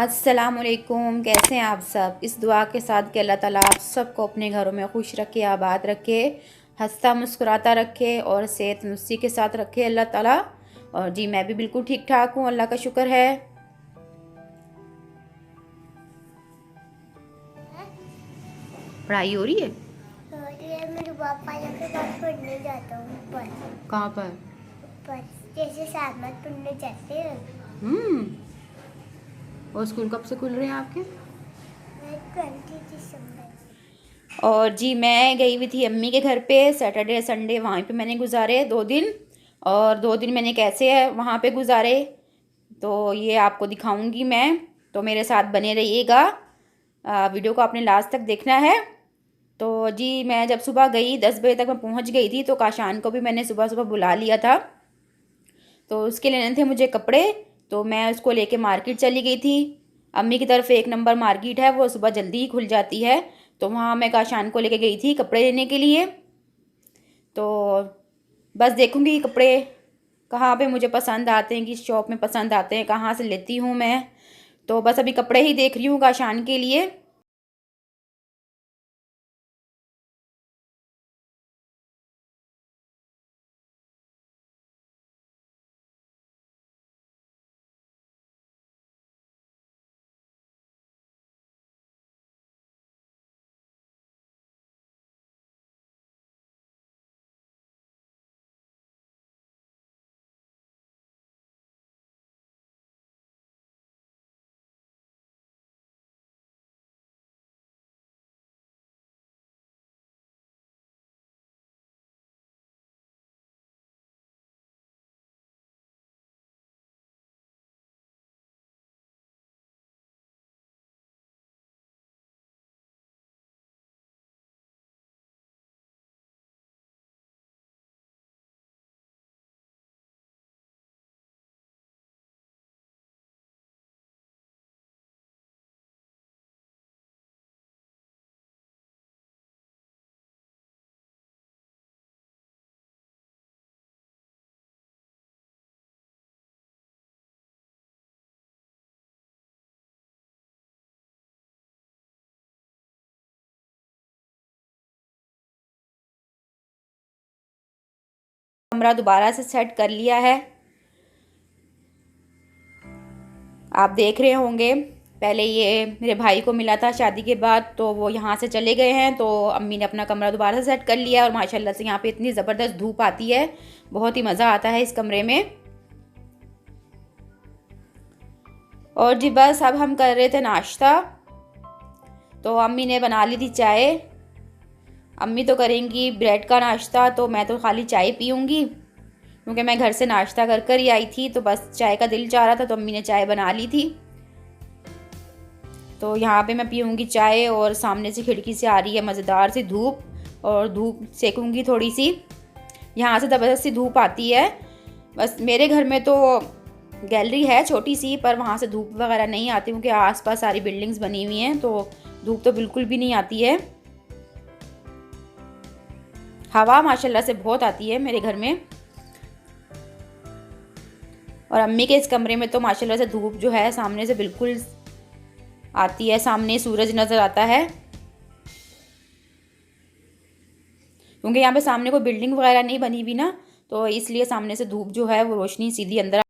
अस्सलामुअलैकुम। कैसे हैं आप सब। इस दुआ के साथ कि अल्लाह ताला आप सबको अपने घरों में खुश रखे, आबाद रखे, हंसता मुस्कुराता रखे और सेहत नुस्सी के साथ रखे अल्लाह ताला। और जी मैं भी बिल्कुल ठीक ठाक हूँ, अल्लाह का शुक्र है। पढ़ाई हो रही है? मेरे पापा के पास पढ़ने जाता हूँ ऊपर। कहाँ पर? ऊपर जैसे सामने पढ़ने जाते हैं। और स्कूल कब से खुल रहे हैं आपके? 20 दिसंबर। और जी मैं गई हुई थी अम्मी के घर पे, सैटरडे संडे वहाँ पे मैंने गुजारे 2 दिन। और 2 दिन मैंने कैसे वहाँ पे गुजारे तो ये आपको दिखाऊंगी मैं, तो मेरे साथ बने रहिएगा। वीडियो को आपने लास्ट तक देखना है। तो जी मैं जब सुबह गई 10 बजे तक मैं पहुँच गई थी, तो काशान को भी मैंने सुबह सुबह बुला लिया था। तो उसके लेने थे मुझे कपड़े, तो मैं उसको लेके मार्केट चली गई थी। अम्मी की तरफ 1 नंबर मार्केट है, वो सुबह जल्दी ही खुल जाती है। तो वहाँ मैं काशान को लेके गई थी कपड़े लेने के लिए। तो बस देखूँगी कपड़े कहाँ पे मुझे पसंद आते हैं, किस शॉप में पसंद आते हैं, कहाँ से लेती हूँ मैं। तो बस अभी कपड़े ही देख रही हूँ काशान के लिए। कमरा दोबारा से सेट कर लिया है, आप देख रहे होंगे। पहले ये मेरे भाई को मिला था शादी के बाद, तो वो यहाँ से चले गए हैं, तो अम्मी ने अपना कमरा दोबारा से सेट कर लिया। और माशाल्लाह से यहाँ पे इतनी ज़बरदस्त धूप आती है, बहुत ही मज़ा आता है इस कमरे में। और जी बस अब हम कर रहे थे नाश्ता, तो अम्मी ने बना ली थी चाय। अम्मी तो करेंगी ब्रेड का नाश्ता, तो मैं तो खाली चाय पीऊँगी, क्योंकि मैं घर से नाश्ता कर कर ही आई थी, तो बस चाय का दिल चाह रहा था, तो अम्मी ने चाय बना ली थी। तो यहाँ पे मैं पीऊँगी चाय, और सामने से खिड़की से आ रही है मज़ेदार सी धूप, और धूप सेकूँगी थोड़ी सी। यहाँ से ज़बरदस्त सी धूप आती है। बस मेरे घर में तो गैलरी है छोटी सी, पर वहाँ से धूप वगैरह नहीं आती, क्योंकि आसपास सारी बिल्डिंग्स बनी हुई हैं, तो धूप तो बिल्कुल भी नहीं आती है। हवा माशाल्लाह से बहुत आती है मेरे घर में। और अम्मी के इस कमरे में तो माशाल्लाह से धूप जो है सामने से बिल्कुल आती है, सामने सूरज नज़र आता है, क्योंकि यहाँ पे सामने कोई बिल्डिंग वगैरह नहीं बनी हुई ना, तो इसलिए सामने से धूप जो है वो रोशनी सीधी अंदर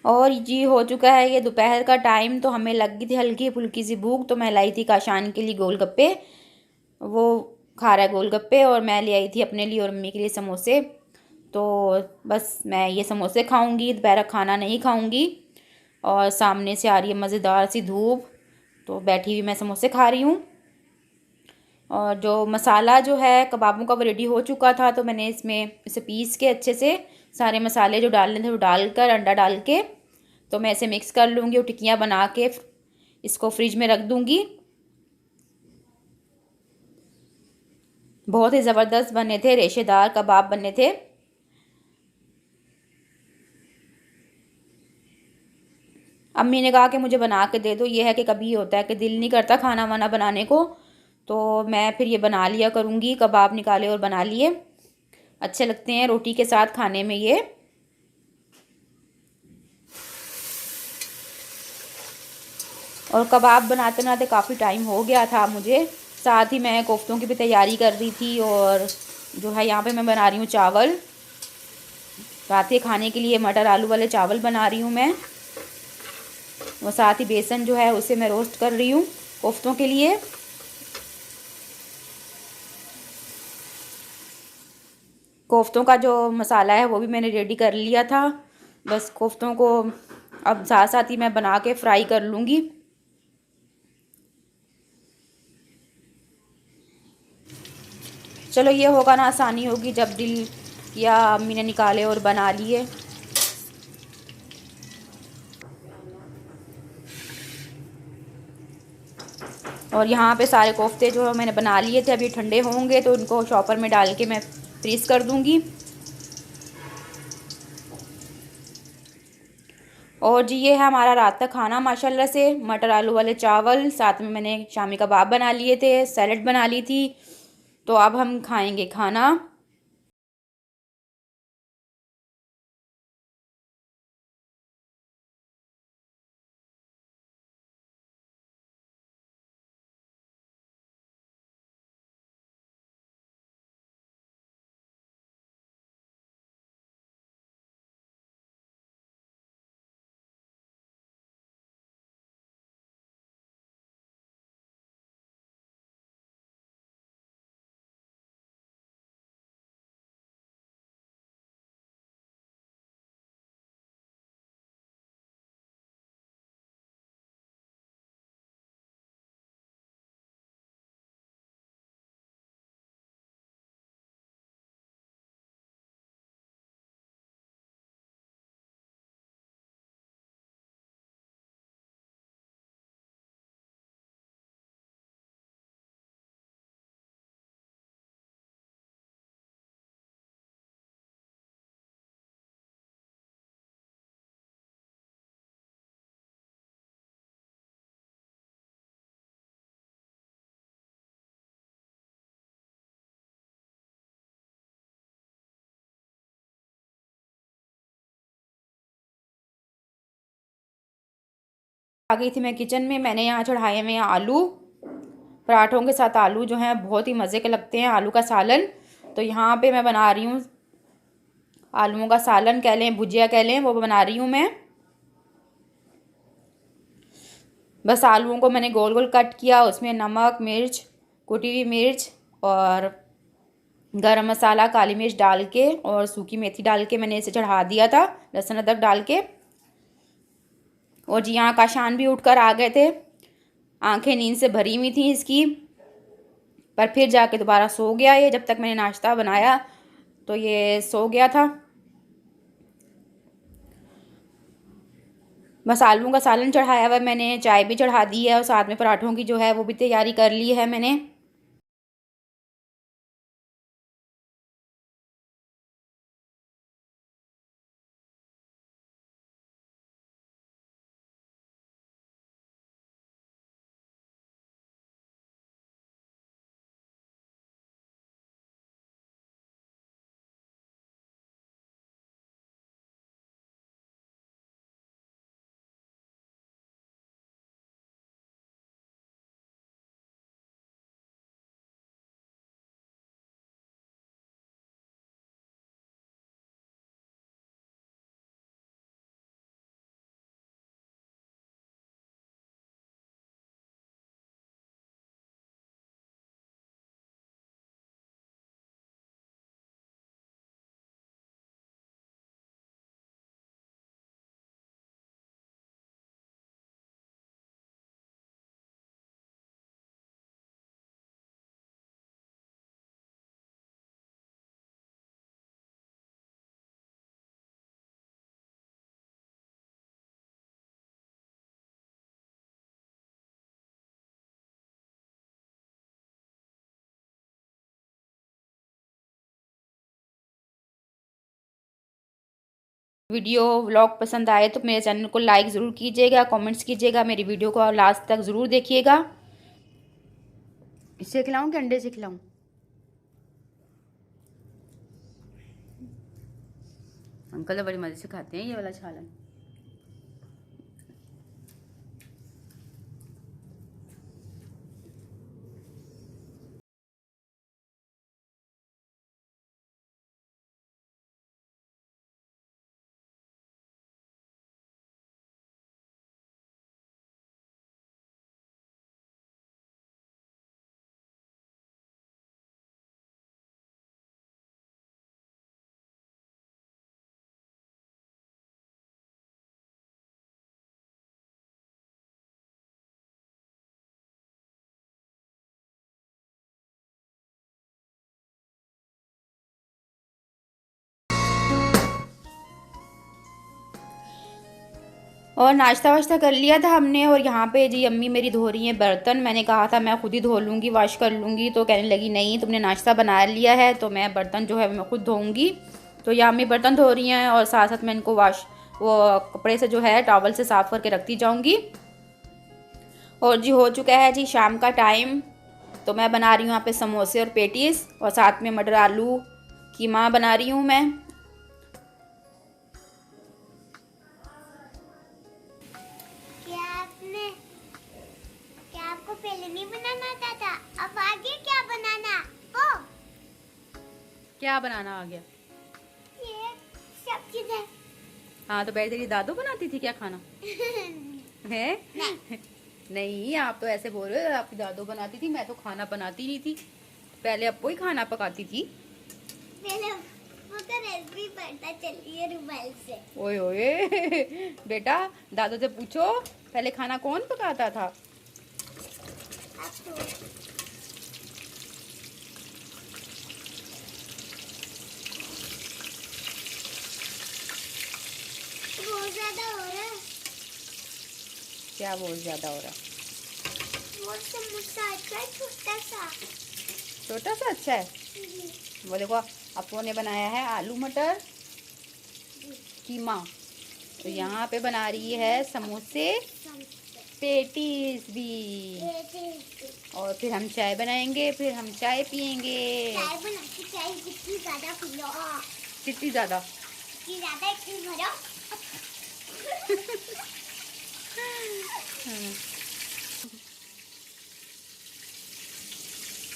और जी हो चुका है ये दोपहर का टाइम, तो हमें लग गई थी हल्की फुल्की सी भूख, तो मैं लाई थी काशान के लिए गोलगप्पे। वो खा रहा है गोलगप्पे, और मैं ले आई थी अपने लिए और मम्मी के लिए समोसे। तो बस मैं ये समोसे खाऊंगी, दोपहर खाना नहीं खाऊंगी। और सामने से आ रही है मज़ेदार सी धूप, तो बैठी हुई मैं समोसे खा रही हूँ। और जो मसाला जो है कबाबों का वो रेडी हो चुका था, तो मैंने इसमें इसे पीस के अच्छे से सारे मसाले जो डालने थे वो डालकर अंडा डाल के, तो मैं इसे मिक्स कर लूँगी और टिक्कियाँ बना के इसको फ्रिज में रख दूँगी। बहुत ही ज़बरदस्त बने थे, रेशेदार कबाब बने थे। अम्मी ने कहा कि मुझे बना के दे दो। ये है कि कभी होता है कि दिल नहीं करता खाना वाना बनाने को, तो मैं फिर ये बना लिया करूँगी। कबाब निकाले और बना लिए, अच्छे लगते हैं रोटी के साथ खाने में ये। और कबाब बनाते बनाते काफ़ी टाइम हो गया था मुझे, साथ ही मैं कोफ्तों की भी तैयारी कर रही थी। और जो है यहाँ पे मैं बना रही हूँ चावल, रात के खाने के लिए मटर आलू वाले चावल बना रही हूँ मैं। और साथ ही बेसन जो है उसे मैं रोस्ट कर रही हूँ कोफ्तों के लिए। कोफ्तों का जो मसाला है वो भी मैंने रेडी कर लिया था, बस कोफ्तों को अब साथ साथ ही मैं बना के फ्राई कर लूँगी। चलो ये होगा ना, आसानी होगी जब दिल या अम्मी ने निकाले और बना लिए। और यहाँ पे सारे कोफ्ते जो मैंने बना लिए थे अभी ठंडे होंगे, तो उनको शॉपर में डाल के मैं फ्रीज़ कर दूँगी। और जी ये है हमारा रात का खाना, माशाल्लाह से मटर आलू वाले चावल, साथ में मैंने शामी कबाब बना लिए थे, सैलड बना ली थी। तो अब हम खाएंगे खाना। आ गई थी मैं किचन में, मैंने यहाँ चढ़ाए हुए हैं आलू। पराठों के साथ आलू जो हैं बहुत ही मज़े के लगते हैं, आलू का सालन। तो यहाँ पे मैं बना रही हूँ आलूओं का सालन कह लें, भुजिया कह लें, वो बना रही हूँ मैं। बस आलूओं को मैंने गोल गोल कट किया, उसमें नमक मिर्च, कुटी हुई मिर्च और गरम मसाला काली मिर्च डाल के और सूखी मेथी डाल के मैंने इसे चढ़ा दिया था, लहसुन अदरक डाल के। और जी यहाँ काशान भी उठकर आ गए थे, आंखें नींद से भरी हुई थी इसकी, पर फिर जाके दोबारा सो गया ये। जब तक मैंने नाश्ता बनाया तो ये सो गया था। बस आलू का सालन चढ़ाया हुआ मैंने, चाय भी चढ़ा दी है और साथ में पराठों की जो है वो भी तैयारी कर ली है मैंने। वीडियो व्लॉग पसंद आए तो मेरे चैनल को लाइक ज़रूर कीजिएगा, कमेंट्स कीजिएगा, मेरी वीडियो को लास्ट तक ज़रूर देखिएगा। इससे खिलाऊँ कि अंडे से खिलाऊँ? अंकल तो बड़ी मज़े से खाते हैं ये वाला छालन। और नाश्ता वाश्ता कर लिया था हमने। और यहाँ पे जी अम्मी मेरी धो रही हैं बर्तन। मैंने कहा था मैं खुद ही धो लूँगी, वॉश कर लूँगी, तो कहने लगी नहीं तुमने नाश्ता बना लिया है तो मैं बर्तन जो है मैं खुद धोऊँगी। तो यहाँ अम्मी बर्तन धो रही हैं और साथ साथ मैं इनको वो कपड़े से जो है टॉवल से साफ़ करके रखती जाऊँगी। और जी हो चुका है जी शाम का टाइम। तो मैं बना रही हूँ यहाँ पे समोसे और पेटीज, और साथ में मटर आलू कीमा बना रही हूँ मैं। क्या आपको पहले नहीं बनाना आता था? अब आगे क्या बनाना? ओ क्या बनाना आ गया? ये सब चीजें। हाँ तो पहले तेरी दादू बनाती थी क्या खाना? है? नहीं आप तो ऐसे बोल रहे हो आपकी दादू बनाती थी, मैं तो खाना बनाती नहीं थी। पहले आपको ही खाना पकाती थी। पहले वो तो रेसिपी पता चली है रुमाल से। ओए ओए बेटा दादू से पूछो पहले खाना कौन पकाता था? अब तो बहुत ज्यादा हो रहा है। क्या बहुत ज्यादा हो रहा? वो समोसा अच्छा है, छोटा सा। छोटा सा अच्छा है। वो देखो अपनों ने बनाया है आलू मटर कीमा, तो यहाँ पे बना रही है समोसे पेटीज भी। और फिर हम चाय बनाएंगे, फिर हम चाय पियेंगे। चाय बना के चाय कितनी ज्यादा पिलो। कितनी ज्यादा? कितनी ज्यादा इतनी भरो।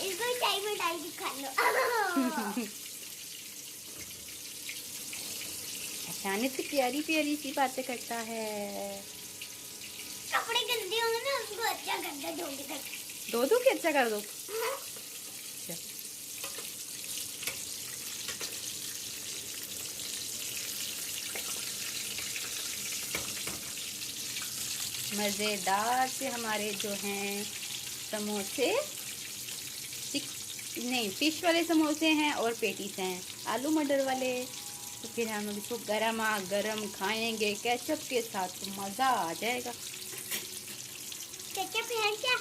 इसको चाय में डाल के खा लो। अचानक से प्यारी प्यारी सी बातें करता है। कपड़े गंदे होंगे ना उनको अच्छा गंदा धोके तक धो के अच्छा कर दो। मज़ेदार से हमारे जो हैं समोसे, नहीं फिश वाले समोसे हैं और पेटीज हैं आलू मटर वाले। तो फिर हम इसको गरमा गरम खाएंगे केचप के साथ, तो मज़ा आ जाएगा। केचप है क्या?